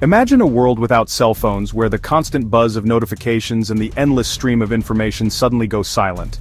Imagine a world without cell phones where the constant buzz of notifications and the endless stream of information suddenly go silent.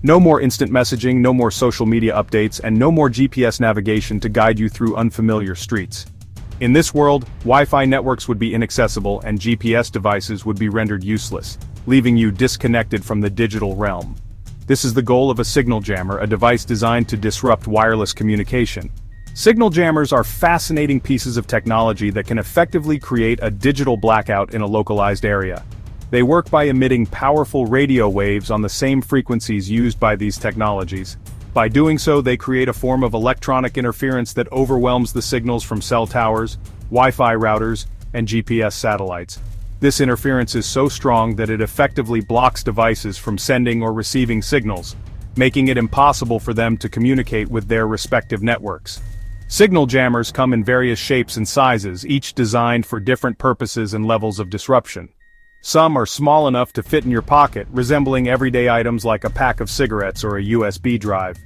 No more instant messaging, no more social media updates, and no more GPS navigation to guide you through unfamiliar streets. In this world, Wi-Fi networks would be inaccessible and GPS devices would be rendered useless, leaving you disconnected from the digital realm. This is the goal of a signal jammer, a device designed to disrupt wireless communication. Signal jammers are fascinating pieces of technology that can effectively create a digital blackout in a localized area. They work by emitting powerful radio waves on the same frequencies used by these technologies. By doing so, they create a form of electronic interference that overwhelms the signals from cell towers, Wi-Fi routers, and GPS satellites. This interference is so strong that it effectively blocks devices from sending or receiving signals, making it impossible for them to communicate with their respective networks. Signal jammers come in various shapes and sizes, each designed for different purposes and levels of disruption. Some are small enough to fit in your pocket, resembling everyday items like a pack of cigarettes or a USB drive.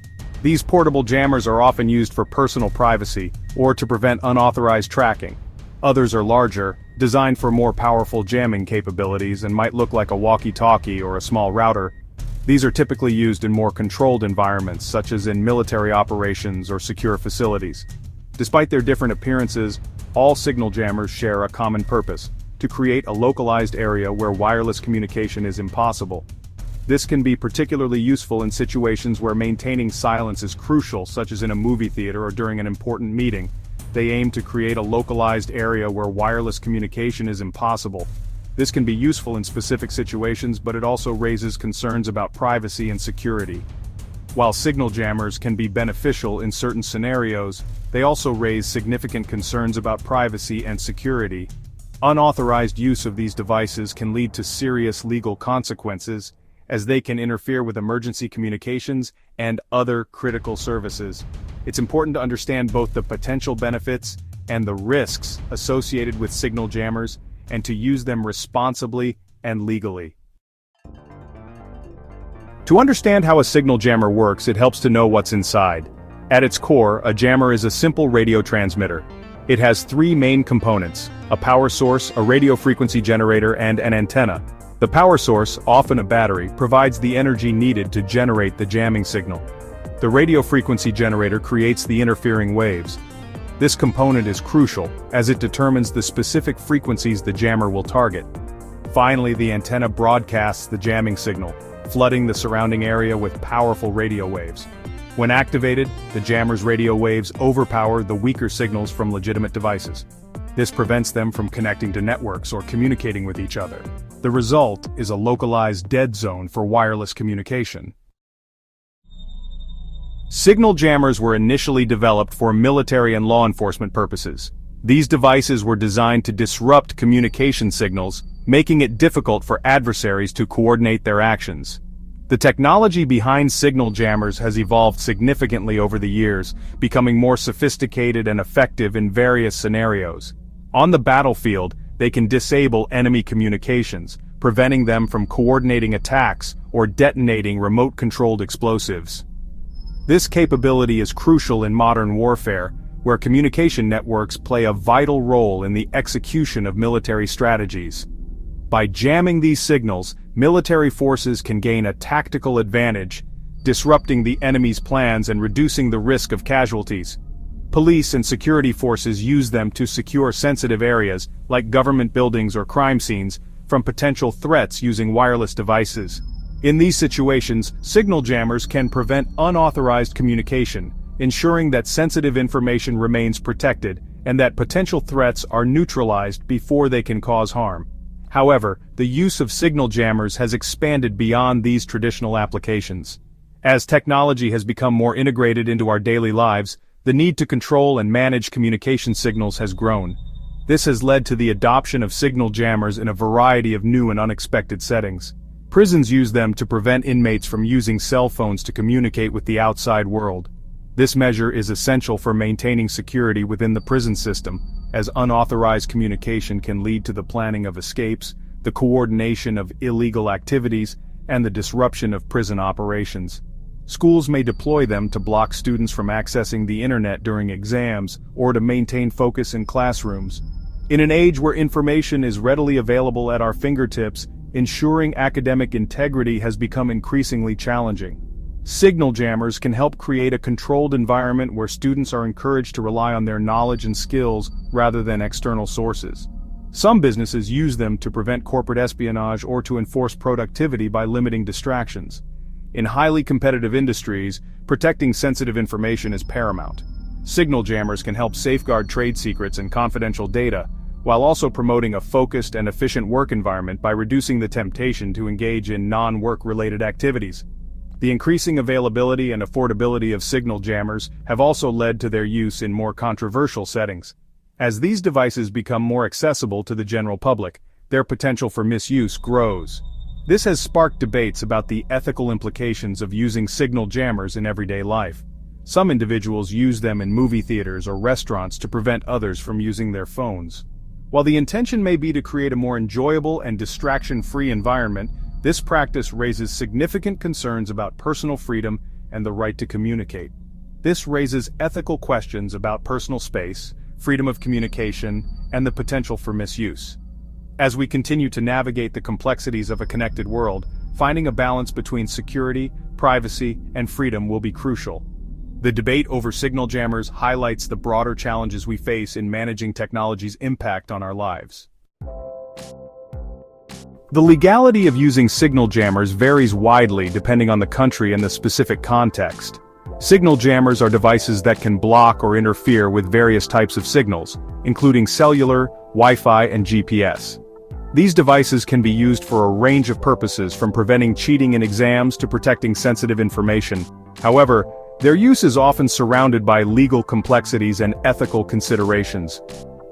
These portable jammers are often used for personal privacy, or to prevent unauthorized tracking. Others are larger, designed for more powerful jamming capabilities and might look like a walkie-talkie or a small router. These are typically used in more controlled environments, such as in military operations or secure facilities. Despite their different appearances, all signal jammers share a common purpose: to create a localized area where wireless communication is impossible. This can be particularly useful in situations where maintaining silence is crucial, such as in a movie theater or during an important meeting. They aim to create a localized area where wireless communication is impossible. This can be useful in specific situations, but it also raises concerns about privacy and security. While signal jammers can be beneficial in certain scenarios, they also raise significant concerns about privacy and security. Unauthorized use of these devices can lead to serious legal consequences, as they can interfere with emergency communications and other critical services. It's important to understand both the potential benefits and the risks associated with signal jammers, and to use them responsibly and legally. To understand how a signal jammer works, it helps to know what's inside. At its core, a jammer is a simple radio transmitter. It has three main components: a power source, a radio frequency generator, and an antenna. The power source, often a battery, provides the energy needed to generate the jamming signal. The radio frequency generator creates the interfering waves. This component is crucial, as it determines the specific frequencies the jammer will target. Finally, the antenna broadcasts the jamming signal, flooding the surrounding area with powerful radio waves. When activated, the jammer's radio waves overpower the weaker signals from legitimate devices. This prevents them from connecting to networks or communicating with each other. The result is a localized dead zone for wireless communication. Signal jammers were initially developed for military and law enforcement purposes. These devices were designed to disrupt communication signals, making it difficult for adversaries to coordinate their actions. The technology behind signal jammers has evolved significantly over the years, becoming more sophisticated and effective in various scenarios. On the battlefield, they can disable enemy communications, preventing them from coordinating attacks or detonating remote-controlled explosives. This capability is crucial in modern warfare, where communication networks play a vital role in the execution of military strategies. By jamming these signals, military forces can gain a tactical advantage, disrupting the enemy's plans and reducing the risk of casualties. Police and security forces use them to secure sensitive areas, like government buildings or crime scenes, from potential threats using wireless devices. In these situations, signal jammers can prevent unauthorized communication, ensuring that sensitive information remains protected and that potential threats are neutralized before they can cause harm. However, the use of signal jammers has expanded beyond these traditional applications. As technology has become more integrated into our daily lives, the need to control and manage communication signals has grown. This has led to the adoption of signal jammers in a variety of new and unexpected settings. Prisons use them to prevent inmates from using cell phones to communicate with the outside world. This measure is essential for maintaining security within the prison system, as unauthorized communication can lead to the planning of escapes, the coordination of illegal activities, and the disruption of prison operations. Schools may deploy them to block students from accessing the internet during exams or to maintain focus in classrooms. In an age where information is readily available at our fingertips, ensuring academic integrity has become increasingly challenging. Signal jammers can help create a controlled environment where students are encouraged to rely on their knowledge and skills rather than external sources. Some businesses use them to prevent corporate espionage or to enforce productivity by limiting distractions. In highly competitive industries, protecting sensitive information is paramount. Signal jammers can help safeguard trade secrets and confidential data, while also promoting a focused and efficient work environment by reducing the temptation to engage in non-work-related activities. The increasing availability and affordability of signal jammers have also led to their use in more controversial settings. As these devices become more accessible to the general public, their potential for misuse grows. This has sparked debates about the ethical implications of using signal jammers in everyday life. Some individuals use them in movie theaters or restaurants to prevent others from using their phones. While the intention may be to create a more enjoyable and distraction-free environment, this practice raises significant concerns about personal freedom and the right to communicate. This raises ethical questions about personal space, freedom of communication, and the potential for misuse. As we continue to navigate the complexities of a connected world, finding a balance between security, privacy, and freedom will be crucial. The debate over signal jammers highlights the broader challenges we face in managing technology's impact on our lives. The legality of using signal jammers varies widely depending on the country and the specific context. Signal jammers are devices that can block or interfere with various types of signals, including cellular, Wi-Fi, and GPS. These devices can be used for a range of purposes, from preventing cheating in exams to protecting sensitive information. However, their use is often surrounded by legal complexities and ethical considerations.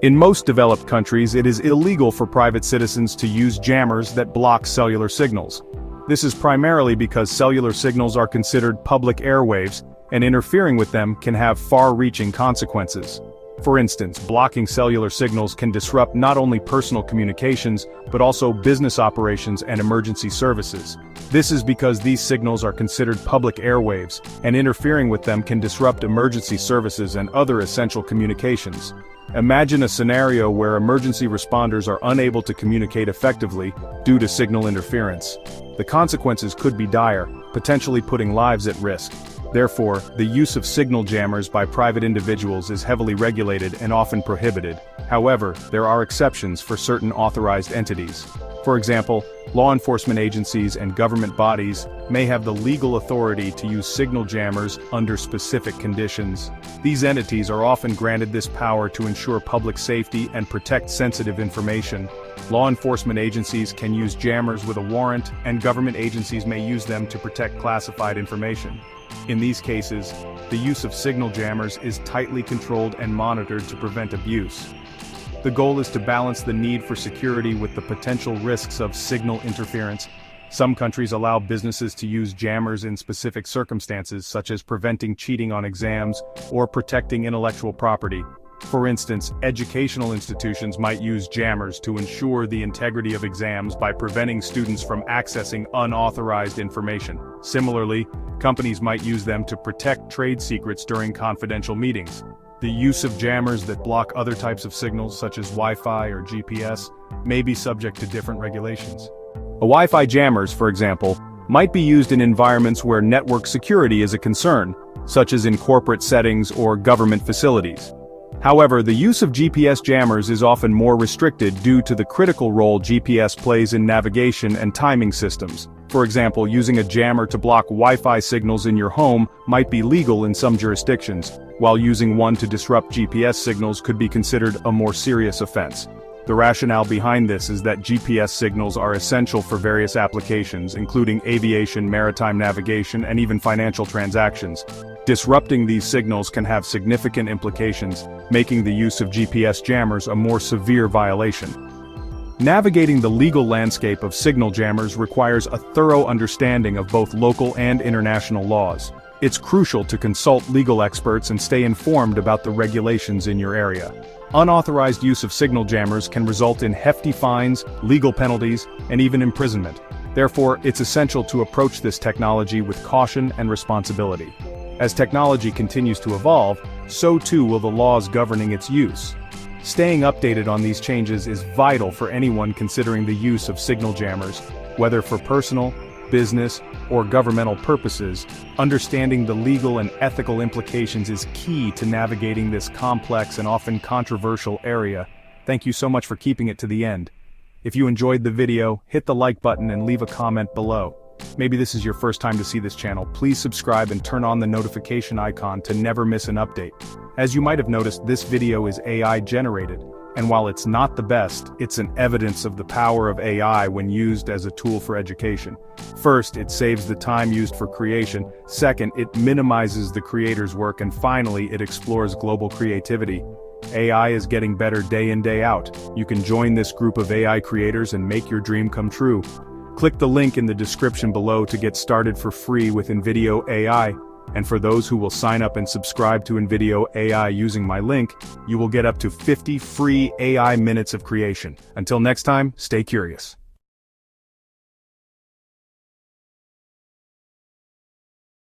In most developed countries, it is illegal for private citizens to use jammers that block cellular signals. This is primarily because cellular signals are considered public airwaves, and interfering with them can have far-reaching consequences. For instance, blocking cellular signals can disrupt not only personal communications, but also business operations and emergency services. This is because these signals are considered public airwaves, and interfering with them can disrupt emergency services and other essential communications. Imagine a scenario where emergency responders are unable to communicate effectively due to signal interference. The consequences could be dire, potentially putting lives at risk. Therefore, the use of signal jammers by private individuals is heavily regulated and often prohibited. However, there are exceptions for certain authorized entities. For example, law enforcement agencies and government bodies may have the legal authority to use signal jammers under specific conditions. These entities are often granted this power to ensure public safety and protect sensitive information. Law enforcement agencies can use jammers with a warrant, and government agencies may use them to protect classified information. In these cases, the use of signal jammers is tightly controlled and monitored to prevent abuse. The goal is to balance the need for security with the potential risks of signal interference. Some countries allow businesses to use jammers in specific circumstances, such as preventing cheating on exams or protecting intellectual property. For instance, educational institutions might use jammers to ensure the integrity of exams by preventing students from accessing unauthorized information. Similarly, companies might use them to protect trade secrets during confidential meetings. The use of jammers that block other types of signals, such as Wi-Fi or GPS, may be subject to different regulations. Wi-Fi jammers, for example, might be used in environments where network security is a concern, such as in corporate settings or government facilities. However, the use of GPS jammers is often more restricted due to the critical role GPS plays in navigation and timing systems. For example, using a jammer to block Wi-Fi signals in your home might be legal in some jurisdictions, while using one to disrupt GPS signals could be considered a more serious offense. The rationale behind this is that GPS signals are essential for various applications, including aviation, maritime navigation, and even financial transactions. Disrupting these signals can have significant implications, making the use of GPS jammers a more severe violation. Navigating the legal landscape of signal jammers requires a thorough understanding of both local and international laws. It's crucial to consult legal experts and stay informed about the regulations in your area. Unauthorized use of signal jammers can result in hefty fines, legal penalties, and even imprisonment. Therefore, it's essential to approach this technology with caution and responsibility. As technology continues to evolve, so too will the laws governing its use. Staying updated on these changes is vital for anyone considering the use of signal jammers, whether for personal, business, or governmental purposes. Understanding the legal and ethical implications is key to navigating this complex and often controversial area. Thank you so much for keeping it to the end. If you enjoyed the video, hit the like button and leave a comment below. Maybe this is your first time to see this channel. Please subscribe and turn on the notification icon to never miss an update. As you might have noticed, this video is AI generated, and while it's not the best, it's an evidence of the power of AI when used as a tool for education. First, it saves the time used for creation. Second, it minimizes the creator's work, and finally, it explores global creativity. AI is getting better day in, day out. You can join this group of AI creators and make your dream come true. Click the link in the description below to get started for free with InVideo AI, and for those who will sign up and subscribe to InVideo AI using my link, you will get up to 50 free AI minutes of creation. Until next time, stay curious.